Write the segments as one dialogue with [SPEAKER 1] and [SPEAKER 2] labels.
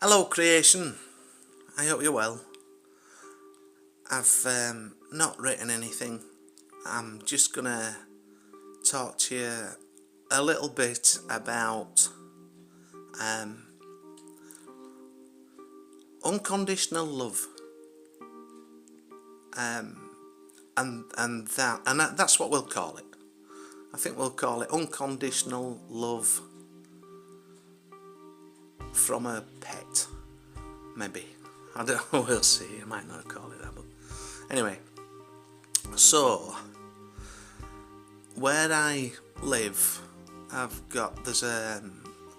[SPEAKER 1] Hello creation, I hope you're well. I've not written anything. I'm just gonna talk to you a little bit about unconditional love, and that's what we'll call it. I think we'll call it unconditional love from a pet, maybe. I don't know, we'll see. I might not call it that, but anyway. So, where I live, there's a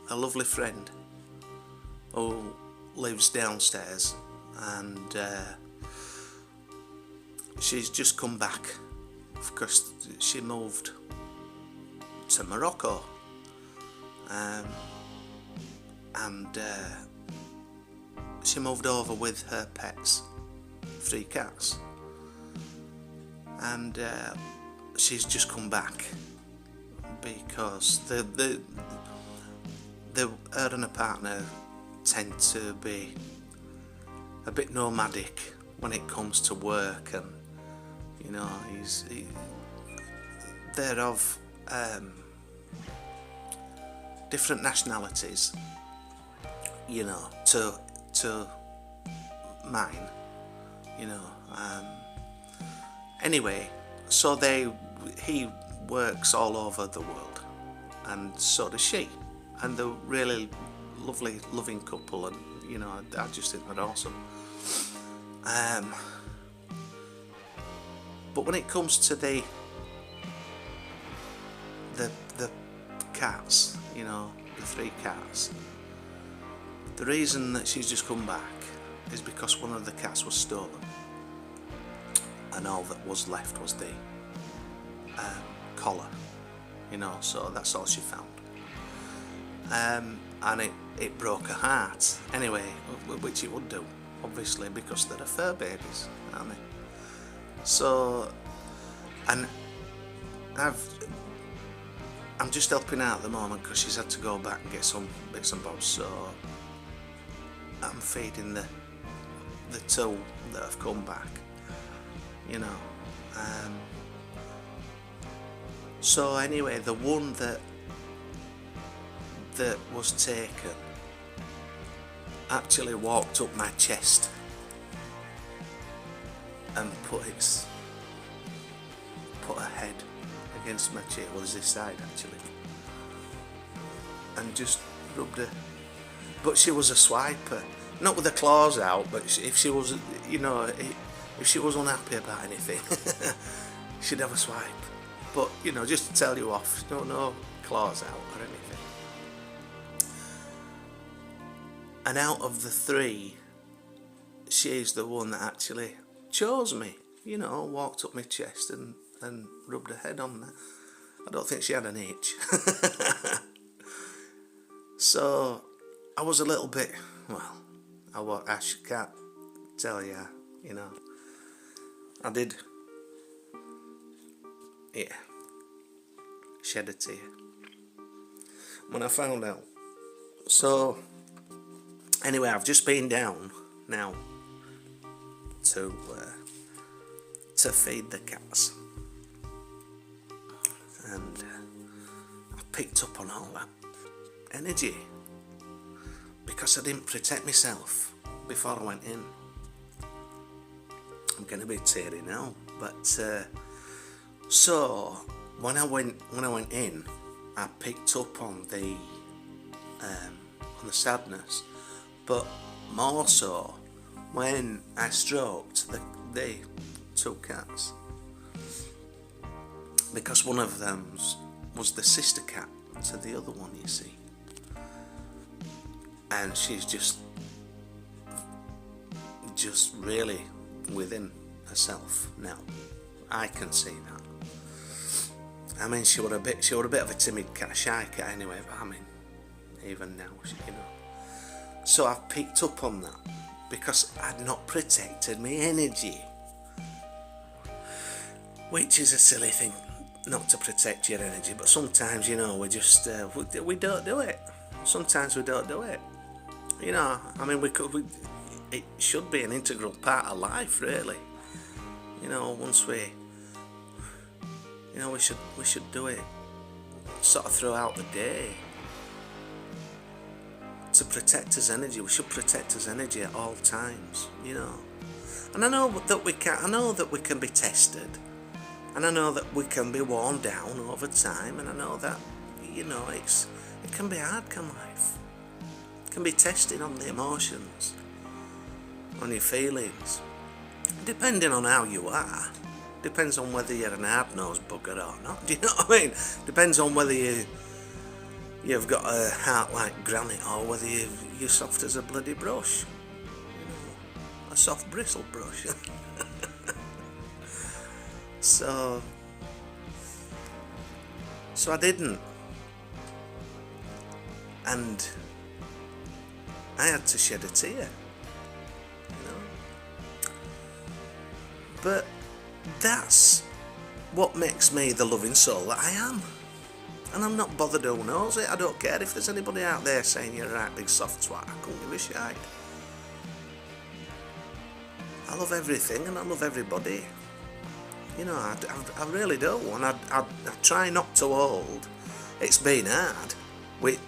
[SPEAKER 1] lovely friend who lives downstairs, and she's just come back because she moved to Morocco, and she moved over with her pets, 3 cats, and she's just come back because her and her partner tend to be a bit nomadic when it comes to work, and they're of different nationalities, to mine, anyway, so he works all over the world, and so does she, and they're really lovely, loving couple, and I just think they're awesome. But when it comes to the cats, the 3 cats, the reason that she's just come back is because one of the cats was stolen, and all that was left was the collar, so that's all she found, and it broke her heart anyway, which it would do, obviously, because they're fur babies, aren't they? So, and I'm just helping out at the moment because she's had to go back and get some bits and bobs, so I'm feeding the 2 that have come back, so anyway, the one that was taken actually walked up my chest and put her head against my chest, well, this side actually, and just rubbed her. But she was a swiper, not with the claws out, but if she was, if she was unhappy about anything, she'd have a swipe. But just to tell you off, no claws out or anything. And out of the 3, she's the one that actually chose me. Walked up my chest and rubbed her head on there. I don't think she had an itch. So I was a little bit, well, I can't tell you, I did, shed a tear when I found out. So anyway, I've just been down now to feed the cats, and I've picked up on all that energy because I didn't protect myself before I went in. I'm going to be teary now, but so when I went in, I picked up on the sadness, but more so when I stroked the 2 cats, because one of them was the sister cat to the other one, you see, and she's just really within herself now. I can see that. I mean, she were a bit of a timid cat, shy cat anyway, but I mean, even now, So I've picked up on that because I'd not protected my energy, which is a silly thing, not to protect your energy, but sometimes we just we don't do it. Sometimes we don't do it, You know, I mean, it should be an integral part of life, really. You know, once we, you know, we should do it sort of throughout the day to protect his energy. We should protect his energy at all times, you know. And I know that we can. I know that we can be tested, and I know that we can be worn down over time. And I know that, you know, it can be hard, can life? It can be tested on the emotions, on your feelings, depending on how you are. Depends on whether you're an hard-nosed bugger or not. Do you know what I mean? Depends on whether you've got a heart like granite or whether you're soft as a bloody brush. You know, a soft bristle brush. So I didn't. And I had to shed a tear. You know? But that's what makes me the loving soul that I am. And I'm not bothered who knows it. I don't care if there's anybody out there saying you're a right big soft twat. I couldn't give a shite. I love everything and I love everybody. You know, I really do. And I try not to hold. It's been hard with,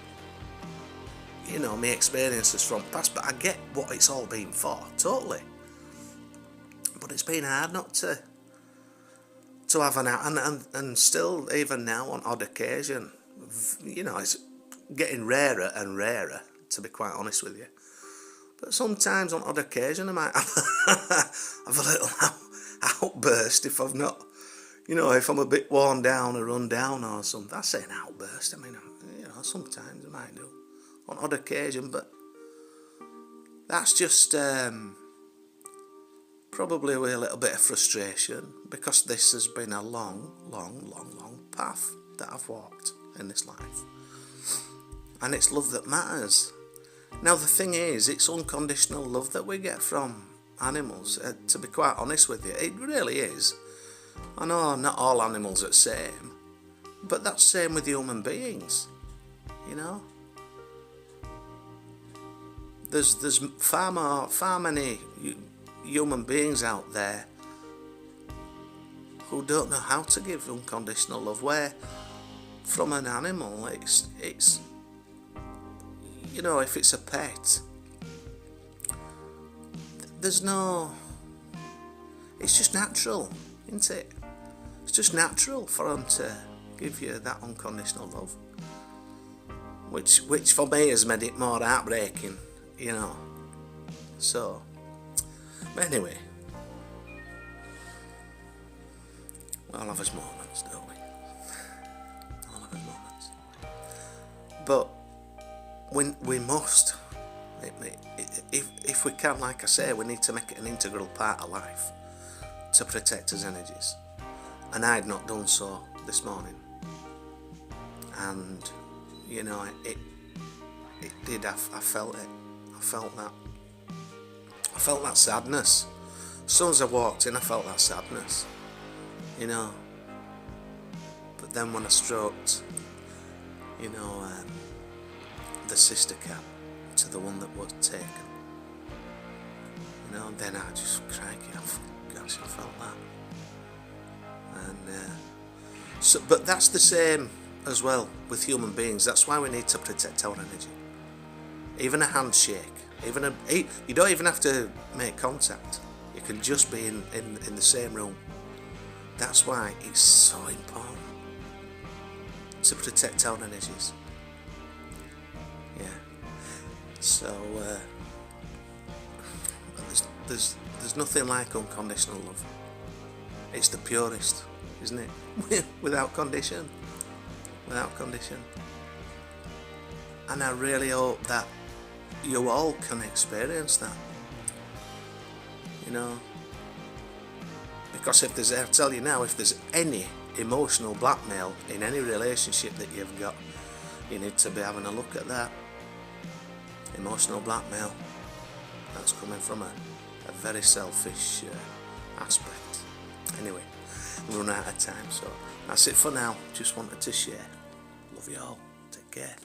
[SPEAKER 1] you know, my experiences from past, but I get what it's all been for, totally. But it's been hard not to have an out, and still, even now, on odd occasion, you know, it's getting rarer and rarer, to be quite honest with you. But sometimes, on odd occasion, I might have a little outburst if I've not, you know, if I'm a bit worn down or run down or something. I say an outburst, I mean, you know, sometimes I might do, on odd occasion, but that's just probably with a little bit of frustration, because this has been a long path that I've walked in this life. And it's love that matters. Now the thing is, it's unconditional love that we get from animals, to be quite honest with you. It really is. I know not all animals are the same, but that's the same with human beings, you know. There's far many human beings out there who don't know how to give unconditional love, where from an animal it's you know, if it's a pet, there's no, it's just natural, isn't it? It's just natural for them to give you that unconditional love, which for me has made it more heartbreaking, you know. So but anyway, we all have his moments, don't we? All have his moments. But we must, if we can, like I say, we need to make it an integral part of life to protect his energies. And I had not done so this morning. And, you know, it did, I felt it. I felt that. I felt that sadness. As soon as I walked in, I felt that sadness, you know. But then when I stroked, you know, the sister cat to the one that was taken, you know, then I just, crikey, gosh, I felt that. And so, but that's the same as well with human beings. That's why we need to protect our energy. Even a handshake. You don't even have to make contact. You can just be in the same room. That's why it's so important to protect our energies. Yeah. So there's nothing like unconditional love. It's the purest, isn't it? Without condition. Without condition. And I really hope that you all can experience that, you know, because I tell you now, if there's any emotional blackmail in any relationship that you've got, you need to be having a look at that. Emotional blackmail, that's coming from a very selfish aspect. Anyway, we've run out of time, so that's it for now. Just wanted to share. Love you all. Take care.